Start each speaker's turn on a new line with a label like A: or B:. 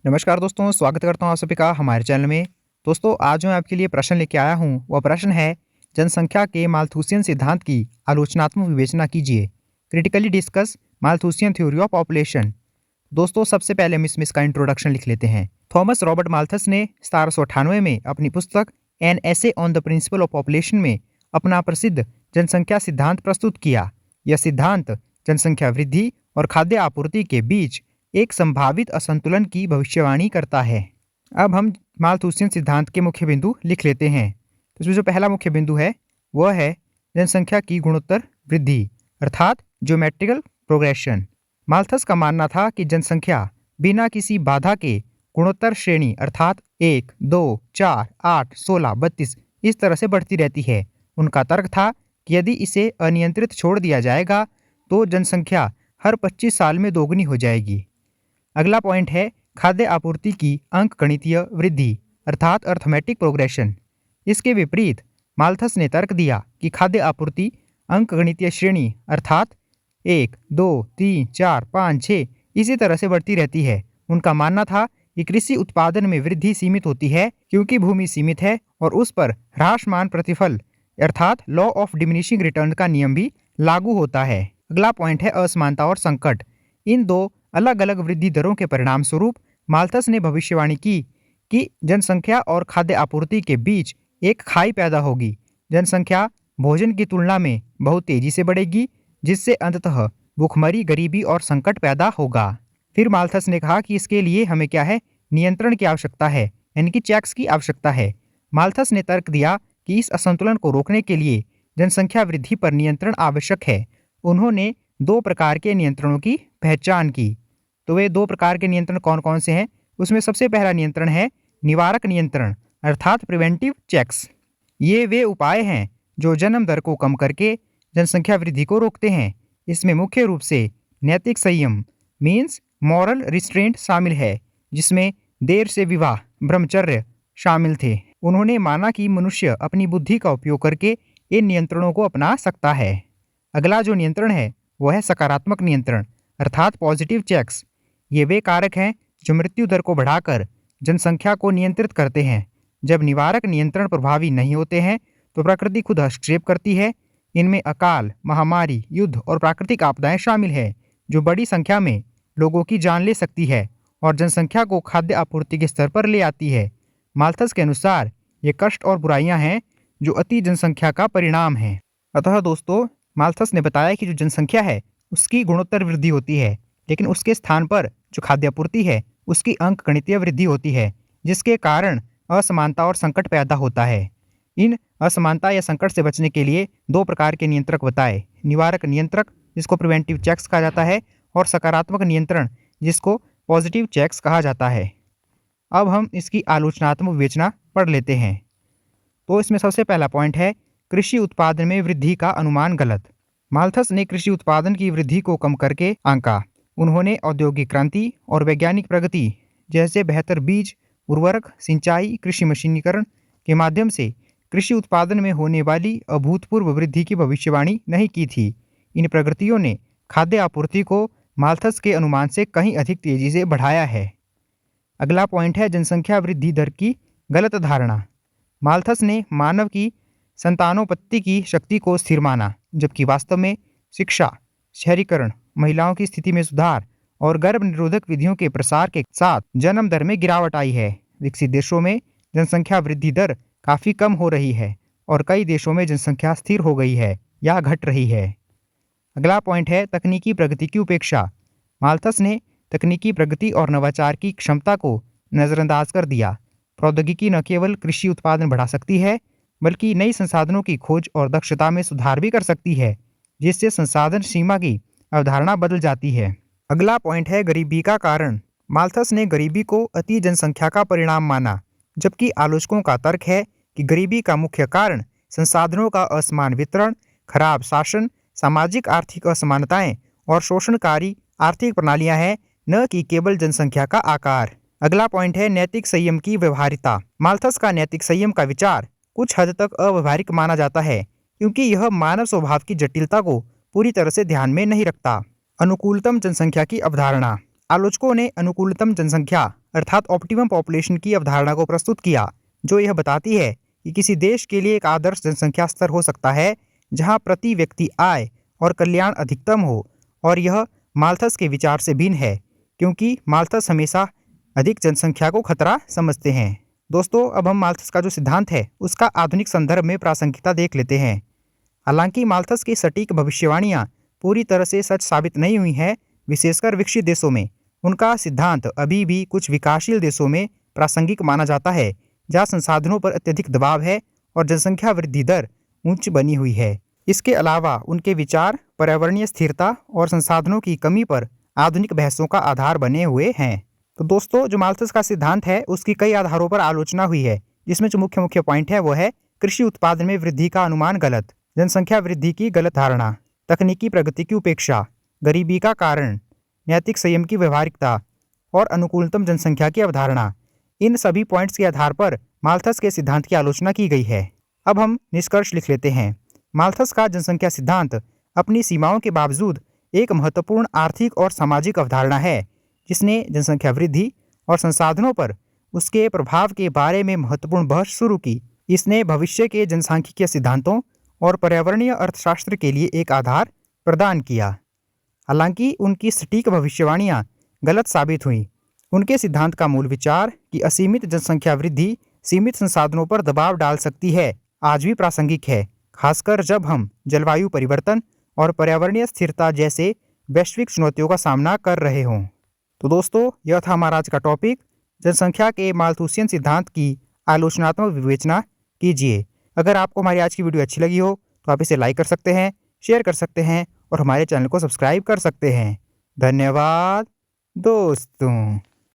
A: नमस्कार दोस्तों, स्वागत करता हूँ आप सभी का हमारे चैनल में। दोस्तों, आज मैं आपके लिए प्रश्न लेके आया हूँ। वह प्रश्न है, जनसंख्या के माल्थुसियन सिद्धांत की आलोचनात्मक विवेचना कीजिए। Critically discuss Malthusian theory of population. दोस्तों, सबसे पहले हम इसका इंट्रोडक्शन लिख लेते हैं। थॉमस रॉबर्ट माल्थस ने 1798 में अपनी पुस्तक an essay on the principle of population में अपना प्रसिद्ध जनसंख्या सिद्धांत प्रस्तुत किया। यह सिद्धांत जनसंख्या वृद्धि और खाद्य आपूर्ति के बीच एक संभावित असंतुलन की भविष्यवाणी करता है। अब हम माल्थुसियन सिद्धांत के मुख्य बिंदु लिख लेते हैं। तो इसमें जो पहला मुख्य बिंदु है वह है जनसंख्या की गुणोत्तर वृद्धि अर्थात ज्योमेट्रिकल प्रोग्रेशन। माल्थस का मानना था कि जनसंख्या बिना किसी बाधा के गुणोत्तर श्रेणी अर्थात 1, 2, 4, 8, 16, 32 इस तरह से बढ़ती रहती है। उनका तर्क था कि यदि इसे अनियंत्रित छोड़ दिया जाएगा तो जनसंख्या हर 25 साल में दोगुनी हो जाएगी। अगला पॉइंट है खाद्य आपूर्ति की अंकगणितीय वृद्धि अर्थात अर्थमेटिक प्रोग्रेशन। इसके विपरीत माल्थस ने तर्क दिया कि खाद्य आपूर्ति अंकगणितीय श्रेणी अर्थात 1, 2, 3, 4, 5, 6 इसी तरह से बढ़ती रहती है। उनका मानना था कि कृषि उत्पादन में वृद्धि सीमित होती है क्योंकि भूमि सीमित है और उस पर ह्रासमान प्रतिफल अर्थात लॉ ऑफ डिमिनिशिंग रिटर्न का नियम भी लागू होता है। अगला पॉइंट है असमानता और संकट। इन दो अलग अलग वृद्धि दरों के परिणाम स्वरूप माल्थस ने भविष्यवाणी की कि जनसंख्या और खाद्य आपूर्ति के बीच एक खाई पैदा होगी। जनसंख्या भोजन की तुलना में बहुत तेजी से बढ़ेगी जिससे अंततः भूखमरी, गरीबी और संकट पैदा होगा। फिर माल्थस ने कहा कि इसके लिए हमें क्या है, नियंत्रण की आवश्यकता है, यानी कि चेक्स की आवश्यकता है। माल्थस ने तर्क दिया कि इस असंतुलन को रोकने के लिए जनसंख्या वृद्धि पर नियंत्रण आवश्यक है। उन्होंने 2 प्रकार के नियंत्रणों की पहचान की। तो वे 2 प्रकार के नियंत्रण कौन कौन से हैं? उसमें सबसे पहला नियंत्रण है निवारक नियंत्रण अर्थात प्रिवेंटिव चेक्स। ये वे उपाय हैं जो जन्म दर को कम करके जनसंख्या वृद्धि को रोकते हैं। इसमें मुख्य रूप से नैतिक संयम मीन्स मॉरल रिस्ट्रेंट शामिल है, जिसमें देर से विवाह, ब्रह्मचर्य शामिल थे। उन्होंने माना कि मनुष्य अपनी बुद्धि का उपयोग करके इन नियंत्रणों को अपना सकता है। अगला जो नियंत्रण है वह है सकारात्मक नियंत्रण अर्थात पॉजिटिव चेक्स। ये वे कारक हैं जो मृत्यु दर को बढ़ाकर जनसंख्या को नियंत्रित करते हैं। जब निवारक नियंत्रण प्रभावी नहीं होते हैं तो प्रकृति खुद हस्तक्षेप करती है। इनमें अकाल, महामारी, युद्ध और प्राकृतिक आपदाएं शामिल हैं जो बड़ी संख्या में लोगों की जान ले सकती है और जनसंख्या को खाद्य आपूर्ति के स्तर पर ले आती है। माल्थस के अनुसार ये कष्ट और बुराइयां हैं जो अति जनसंख्या का परिणाम है। अतः दोस्तों, माल्थस ने बताया कि जो जनसंख्या है उसकी गुणोत्तर वृद्धि होती है, लेकिन उसके स्थान पर जो खाद्य आपूर्ति है उसकी अंकगणितीय वृद्धि होती है, जिसके कारण असमानता और संकट पैदा होता है। इन असमानता या संकट से बचने के लिए 2 प्रकार के नियंत्रक बताए, निवारक नियंत्रक जिसको प्रिवेंटिव चेक्स कहा जाता है और सकारात्मक नियंत्रण जिसको पॉजिटिव चेक्स कहा जाता है। अब हम इसकी आलोचनात्मक विवेचना पढ़ लेते हैं। तो इसमें सबसे पहला पॉइंट है कृषि उत्पादन में वृद्धि का अनुमान गलत। माल्थस ने कृषि उत्पादन की वृद्धि को कम करके आंका। उन्होंने औद्योगिक क्रांति और वैज्ञानिक प्रगति जैसे बेहतर बीज, उर्वरक, सिंचाई, कृषि मशीनीकरण के माध्यम से कृषि उत्पादन में होने वाली अभूतपूर्व वृद्धि की भविष्यवाणी नहीं की थी। इन प्रगतियों ने खाद्य आपूर्ति को माल्थस के अनुमान से कहीं अधिक तेजी से बढ़ाया है। अगला पॉइंट है जनसंख्या वृद्धि दर की गलत धारणा। माल्थस ने मानव की संतानोत्पत्ति की शक्ति को स्थिर माना, जबकि वास्तव में शिक्षा, शहरीकरण, महिलाओं की स्थिति में सुधार और गर्भ निरोधक विधियों के प्रसार के साथ जन्म दर में गिरावट आई है। विकसित देशों में जनसंख्या वृद्धि दर काफी कम हो रही है और कई देशों में जनसंख्या स्थिर हो गई है या घट रही है। अगला पॉइंट है तकनीकी प्रगति की उपेक्षा। माल्थस ने तकनीकी प्रगति और नवाचार की क्षमता को नजरअंदाज कर दिया। प्रौद्योगिकी न केवल कृषि उत्पादन बढ़ा सकती है बल्कि नई संसाधनों की खोज और दक्षता में सुधार भी कर सकती है, जिससे संसाधन सीमा की अवधारणा बदल जाती है। अगला पॉइंट है गरीबी का कारण। माल्थस ने गरीबी को अति जनसंख्या का परिणाम माना, जबकि आलोचकों का तर्क है कि गरीबी का मुख्य कारण संसाधनों का असमान वितरण, खराब शासन, सामाजिक आर्थिक असमानताएं और शोषणकारी आर्थिक प्रणालियां हैं, न कि केवल जनसंख्या का आकार। अगला पॉइंट है नैतिक संयम की व्यवहारिता। माल्थस का नैतिक संयम का विचार कुछ हद तक अव्यवहारिक माना जाता है क्योंकि यह मानव स्वभाव की जटिलता को पूरी तरह से ध्यान में नहीं रखता। अनुकूलतम जनसंख्या की अवधारणा। आलोचकों ने अनुकूलतम जनसंख्या अर्थात ऑप्टिमम पॉपुलेशन की अवधारणा को प्रस्तुत किया, जो यह बताती है कि किसी देश के लिए एक आदर्श जनसंख्या स्तर हो सकता है जहां प्रति व्यक्ति आय और कल्याण अधिकतम हो, और यह माल्थस के विचार से भिन्न है, क्योंकि माल्थस हमेशा अधिक जनसंख्या को खतरा समझते हैं। दोस्तों, अब हम माल्थस का जो सिद्धांत है उसका आधुनिक संदर्भ में प्रासंगिकता देख लेते हैं। हालांकि माल्थस की सटीक भविष्यवाणियां पूरी तरह से सच साबित नहीं हुई हैं, विशेषकर विकसित देशों में उनका सिद्धांत अभी भी कुछ विकासशील देशों में प्रासंगिक माना जाता है, जहाँ संसाधनों पर अत्यधिक दबाव है और जनसंख्या वृद्धि दर उच्च बनी हुई है। इसके अलावा उनके विचार पर्यावरणीय स्थिरता और संसाधनों की कमी पर आधुनिक बहसों का आधार बने हुए हैं। तो दोस्तों, जो माल्थस का सिद्धांत है उसकी कई आधारों पर आलोचना हुई है, जिसमें जो मुख्य मुख्य पॉइंट है वो है कृषि उत्पादन में वृद्धि का अनुमान गलत, जनसंख्या वृद्धि की गलत धारणा, तकनीकी प्रगति की उपेक्षा, गरीबी का कारण, नैतिक संयम की व्यवहारिकता और अनुकूलतम जनसंख्या की अवधारणा। इन सभी पॉइंट्स के आधार पर माल्थस के सिद्धांत की आलोचना की गई है। अब हम निष्कर्ष लिख लेते हैं। माल्थस का जनसंख्या सिद्धांत अपनी सीमाओं के बावजूद एक महत्वपूर्ण आर्थिक और सामाजिक अवधारणा है, जिसने जनसंख्या वृद्धि और संसाधनों पर उसके प्रभाव के बारे में महत्वपूर्ण बहस शुरू की। इसने भविष्य के जनसांख्यिकीय सिद्धांतों और पर्यावरणीय अर्थशास्त्र के लिए एक आधार प्रदान किया। हालांकि उनकी सटीक भविष्यवाणियां गलत साबित हुईं, उनके सिद्धांत का मूल विचार कि असीमित जनसंख्या वृद्धि सीमित संसाधनों पर दबाव डाल सकती है आज भी प्रासंगिक है, खासकर जब हम जलवायु परिवर्तन और पर्यावरणीय स्थिरता जैसे वैश्विक चुनौतियों का सामना कर रहे हों। तो दोस्तों, यह था हमारा आज का टॉपिक। जनसंख्या के माल्थुसियन सिद्धांत की आलोचनात्मक विवेचना कीजिए। अगर आपको हमारी आज की वीडियो अच्छी लगी हो तो आप इसे लाइक कर सकते हैं, शेयर कर सकते हैं और हमारे चैनल को सब्सक्राइब कर सकते हैं। धन्यवाद दोस्तों।